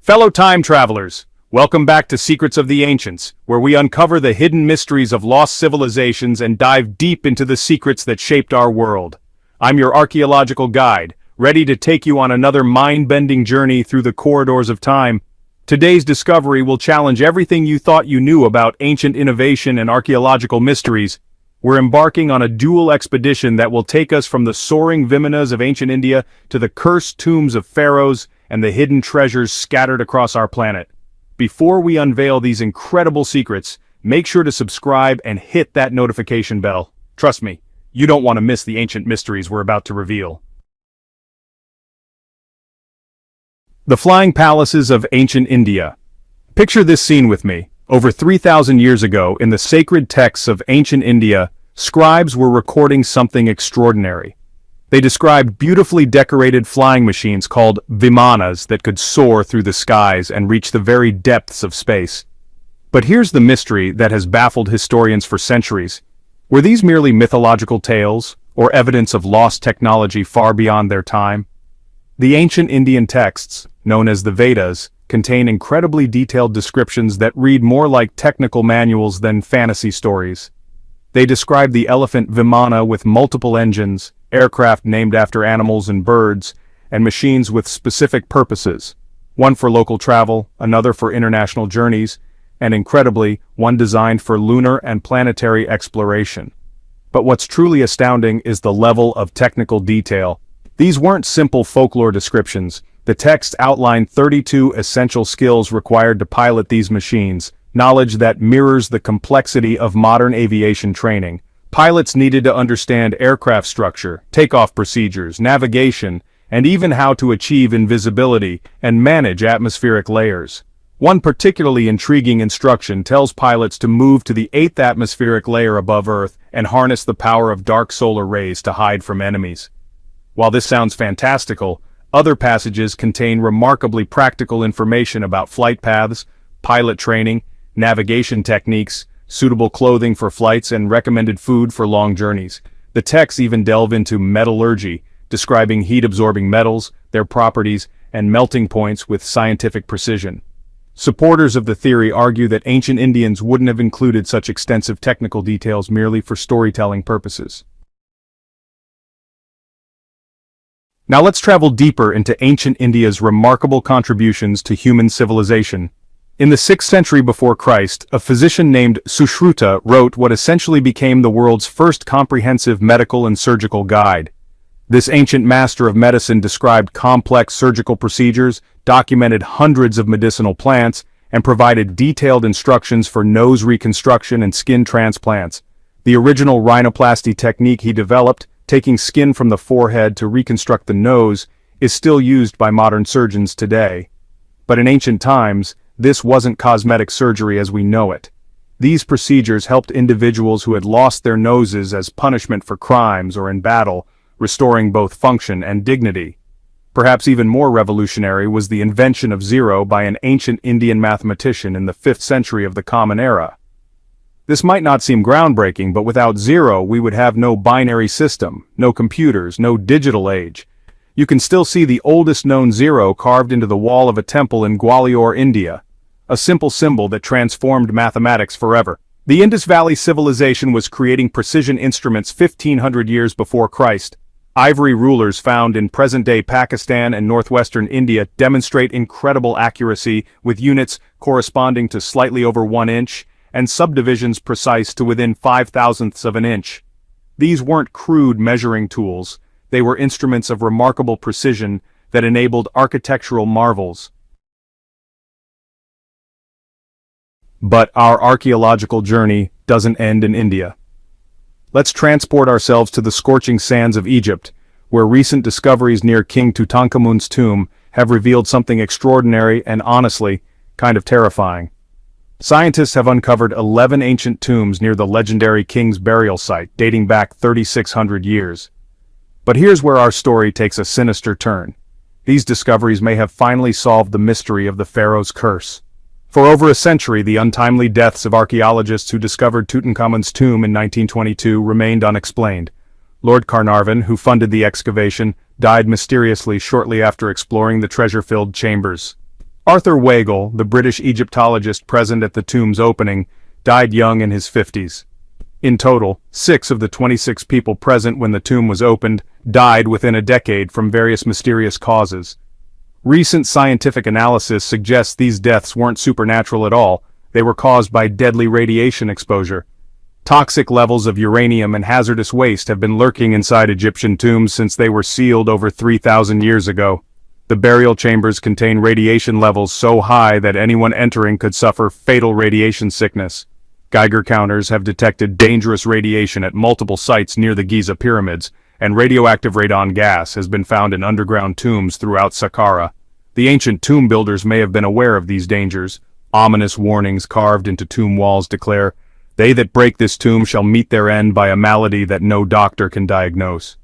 Fellow time travelers, welcome back to Secrets of the Ancients, where we uncover the hidden mysteries of lost civilizations and dive deep into the secrets that shaped our world. I'm your archaeological guide, ready to take you on another mind-bending journey through the corridors of time. Today's discovery will challenge everything you thought you knew about ancient innovation and archaeological mysteries. We're embarking on a dual expedition that will take us from the soaring vimanas of ancient India to the cursed tombs of pharaohs and the hidden treasures scattered across our planet. Before we unveil these incredible secrets, make sure to subscribe and hit that notification bell. Trust me, you don't want to miss the ancient mysteries we're about to reveal. The Flying Palaces of Ancient India. Picture this scene with me. Over 3,000 years ago, in the sacred texts of ancient India, scribes were recording something extraordinary. They described beautifully decorated flying machines called vimanas that could soar through the skies and reach the very depths of space. But here's the mystery that has baffled historians for centuries. Were these merely mythological tales, or evidence of lost technology far beyond their time? The ancient Indian texts, known as the Vedas, contain incredibly detailed descriptions that read more like technical manuals than fantasy stories. They describe the elephant vimana with multiple engines, aircraft named after animals and birds, and machines with specific purposes, one for local travel, another for international journeys, and incredibly, one designed for lunar and planetary exploration. But what's truly astounding is the level of technical detail. These weren't simple folklore descriptions. The text outlined 32 essential skills required to pilot these machines, knowledge that mirrors the complexity of modern aviation training. Pilots needed to understand aircraft structure, takeoff procedures, navigation, and even how to achieve invisibility and manage atmospheric layers. One particularly intriguing instruction tells pilots to move to the 8th atmospheric layer above Earth and harness the power of dark solar rays to hide from enemies. While this sounds fantastical, other passages contain remarkably practical information about flight paths, pilot training, navigation techniques, suitable clothing for flights, and recommended food for long journeys. The texts even delve into metallurgy, describing heat-absorbing metals, their properties, and melting points with scientific precision. Supporters of the theory argue that ancient Indians wouldn't have included such extensive technical details merely for storytelling purposes. Now let's travel deeper into ancient India's remarkable contributions to human civilization. In the 6th century before Christ, a physician named Sushruta wrote what essentially became the world's first comprehensive medical and surgical guide. This ancient master of medicine described complex surgical procedures, documented hundreds of medicinal plants, and provided detailed instructions for nose reconstruction and skin transplants. The original rhinoplasty technique he developed, taking skin from the forehead to reconstruct the nose, is still used by modern surgeons today. But in ancient times, this wasn't cosmetic surgery as we know it. These procedures helped individuals who had lost their noses as punishment for crimes or in battle, restoring both function and dignity. Perhaps even more revolutionary was the invention of zero by an ancient Indian mathematician in the 5th century of the Common Era. This might not seem groundbreaking, but without zero we would have no binary system, no computers, no digital age. You can still see the oldest known zero carved into the wall of a temple in Gwalior, India, a simple symbol that transformed mathematics forever. The Indus Valley civilization was creating precision instruments 1,500 years before Christ. Ivory rulers found in present-day Pakistan and northwestern India demonstrate incredible accuracy, with units corresponding to slightly over 1 inch, and subdivisions precise to within 5/1000ths of an inch. These weren't crude measuring tools, they were instruments of remarkable precision that enabled architectural marvels. But our archaeological journey doesn't end in India. Let's transport ourselves to the scorching sands of Egypt, where recent discoveries near King Tutankhamun's tomb have revealed something extraordinary and honestly, kind of terrifying. Scientists have uncovered 11 ancient tombs near the legendary king's burial site, dating back 3,600 years. But here's where our story takes a sinister turn. These discoveries may have finally solved the mystery of the Pharaoh's curse. For over a century, the untimely deaths of archaeologists who discovered Tutankhamun's tomb in 1922 remained unexplained. Lord Carnarvon, who funded the excavation, died mysteriously shortly after exploring the treasure-filled chambers. Arthur Weigel, the British Egyptologist present at the tomb's opening, died young in his 50s. In total, 6 of the 26 people present when the tomb was opened died within a decade from various mysterious causes. Recent scientific analysis suggests these deaths weren't supernatural at all, they were caused by deadly radiation exposure. Toxic levels of uranium and hazardous waste have been lurking inside Egyptian tombs since they were sealed over 3,000 years ago. The burial chambers contain radiation levels so high that anyone entering could suffer fatal radiation sickness. Geiger counters have detected dangerous radiation at multiple sites near the Giza pyramids, and radioactive radon gas has been found in underground tombs throughout Saqqara. The ancient tomb builders may have been aware of these dangers. Ominous warnings carved into tomb walls declare, "They that break this tomb shall meet their end by a malady that no doctor can diagnose."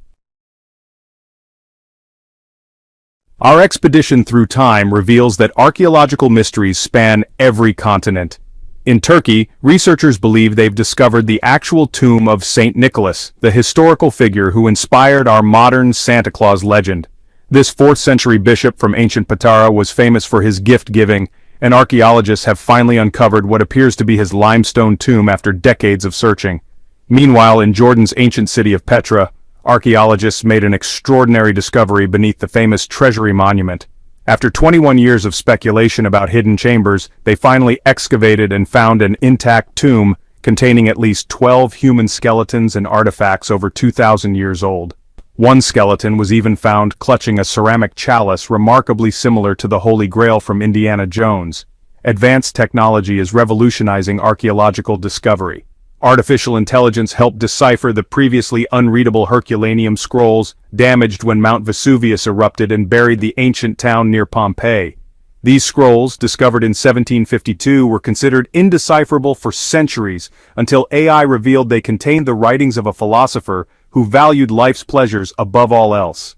Our expedition through time reveals that archaeological mysteries span every continent. In Turkey, researchers believe they've discovered the actual tomb of Saint Nicholas, the historical figure who inspired our modern Santa Claus legend. This 4th century bishop from ancient Patara was famous for his gift-giving, and archaeologists have finally uncovered what appears to be his limestone tomb after decades of searching. Meanwhile, in Jordan's ancient city of Petra, archaeologists made an extraordinary discovery beneath the famous Treasury Monument. After 21 years of speculation about hidden chambers, they finally excavated and found an intact tomb containing at least 12 human skeletons and artifacts over 2,000 years old. One skeleton was even found clutching a ceramic chalice remarkably similar to the Holy Grail from Indiana Jones. Advanced technology is revolutionizing archaeological discovery. Artificial intelligence helped decipher the previously unreadable Herculaneum scrolls, damaged when Mount Vesuvius erupted and buried the ancient town near Pompeii. These scrolls, discovered in 1752, were considered indecipherable for centuries, until AI revealed they contained the writings of a philosopher who valued life's pleasures above all else.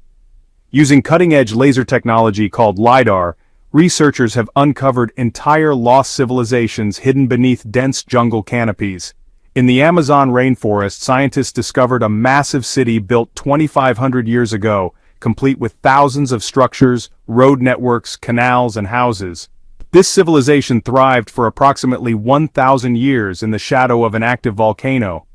Using cutting-edge laser technology called LiDAR, researchers have uncovered entire lost civilizations hidden beneath dense jungle canopies. In the Amazon rainforest, scientists discovered a massive city built 2,500 years ago, complete with thousands of structures, road networks, canals, and houses. This civilization thrived for approximately 1,000 years in the shadow of an active volcano.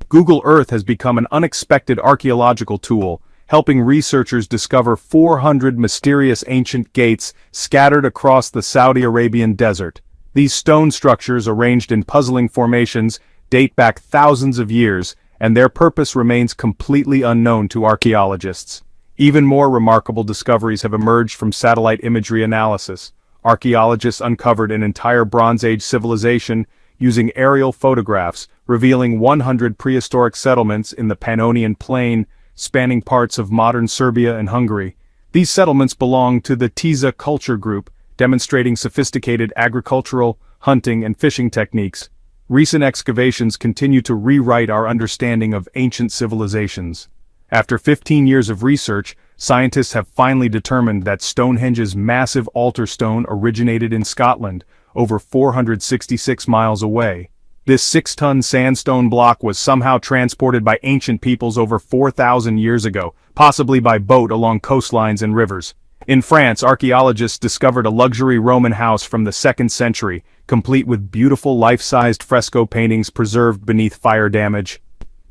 Google Earth has become an unexpected archaeological tool, helping researchers discover 400 mysterious ancient gates scattered across the Saudi Arabian desert. These stone structures, arranged in puzzling formations, date back thousands of years, and their purpose remains completely unknown to archaeologists. Even more remarkable discoveries have emerged from satellite imagery analysis. Archaeologists uncovered an entire Bronze Age civilization using aerial photographs, revealing 100 prehistoric settlements in the Pannonian Plain, spanning parts of modern Serbia and Hungary. These settlements belong to the Tiza culture group, demonstrating sophisticated agricultural, hunting, and fishing techniques. Recent excavations continue to rewrite our understanding of ancient civilizations. After 15 years of research, scientists have finally determined that Stonehenge's massive altar stone originated in Scotland, over 466 miles away. This 6-ton sandstone block was somehow transported by ancient peoples over 4,000 years ago, possibly by boat along coastlines and rivers. In France, archaeologists discovered a luxury Roman house from the 2nd century, complete with beautiful life-sized fresco paintings preserved beneath fire damage.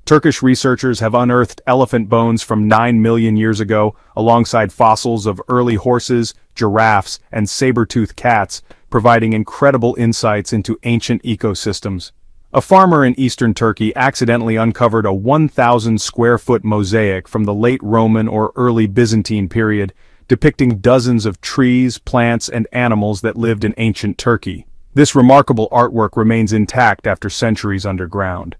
Turkish researchers have unearthed elephant bones from 9 million years ago, alongside fossils of early horses, giraffes, and saber-toothed cats, providing incredible insights into ancient ecosystems. A farmer in eastern Turkey accidentally uncovered a 1,000-square-foot mosaic from the late Roman or early Byzantine period, depicting dozens of trees, plants, and animals that lived in ancient Turkey. This remarkable artwork remains intact after centuries underground.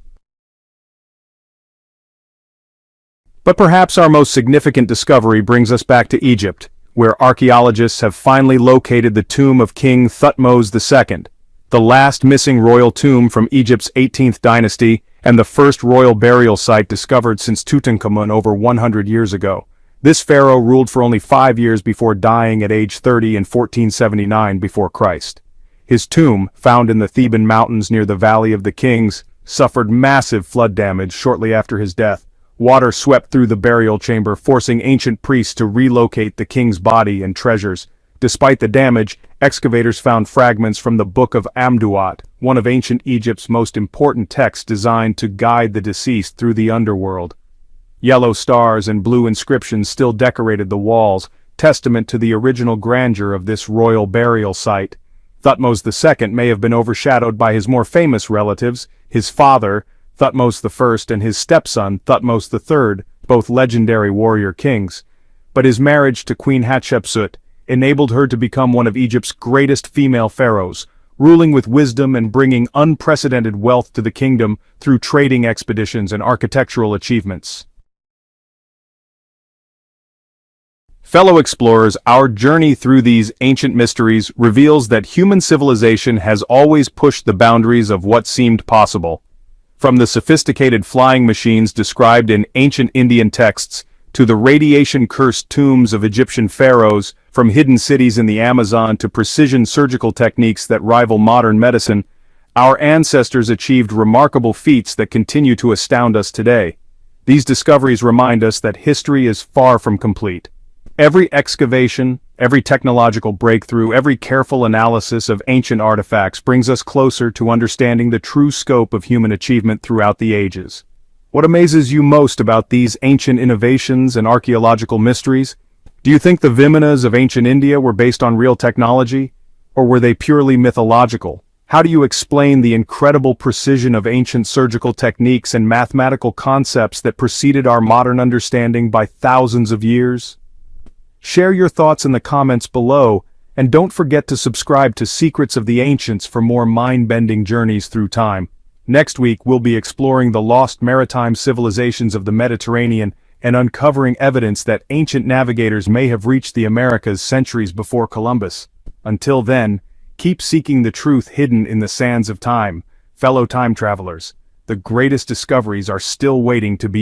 But perhaps our most significant discovery brings us back to Egypt, where archaeologists have finally located the tomb of King Thutmose II, the last missing royal tomb from Egypt's 18th dynasty and the first royal burial site discovered since Tutankhamun over 100 years ago. This pharaoh ruled for only 5 years before dying at age 30 in 1479 before Christ. His tomb, found in the Theban mountains near the Valley of the Kings, suffered massive flood damage shortly after his death. Water swept through the burial chamber, forcing ancient priests to relocate the king's body and treasures. Despite the damage, excavators found fragments from the Book of Amduat, one of ancient Egypt's most important texts designed to guide the deceased through the underworld. Yellow stars and blue inscriptions still decorated the walls, testament to the original grandeur of this royal burial site. Thutmose II may have been overshadowed by his more famous relatives, his father, Thutmose I, and his stepson, Thutmose III, both legendary warrior kings. But his marriage to Queen Hatshepsut enabled her to become one of Egypt's greatest female pharaohs, ruling with wisdom and bringing unprecedented wealth to the kingdom through trading expeditions and architectural achievements. Fellow explorers, our journey through these ancient mysteries reveals that human civilization has always pushed the boundaries of what seemed possible. From the sophisticated flying machines described in ancient Indian texts, to the radiation-cursed tombs of Egyptian pharaohs, from hidden cities in the Amazon to precision surgical techniques that rival modern medicine, our ancestors achieved remarkable feats that continue to astound us today. These discoveries remind us that history is far from complete. Every excavation, every technological breakthrough, every careful analysis of ancient artifacts brings us closer to understanding the true scope of human achievement throughout the ages. What amazes you most about these ancient innovations and archaeological mysteries? Do you think the vimanas of ancient India were based on real technology? Or were they purely mythological? How do you explain the incredible precision of ancient surgical techniques and mathematical concepts that preceded our modern understanding by thousands of years? Share your thoughts in the comments below, and don't forget to subscribe to Secrets of the Ancients for more mind-bending journeys through time. Next week, we'll be exploring the lost maritime civilizations of the Mediterranean and uncovering evidence that ancient navigators may have reached the Americas centuries before Columbus. Until then, keep seeking the truth hidden in the sands of time. Fellow time travelers, the greatest discoveries are still waiting to be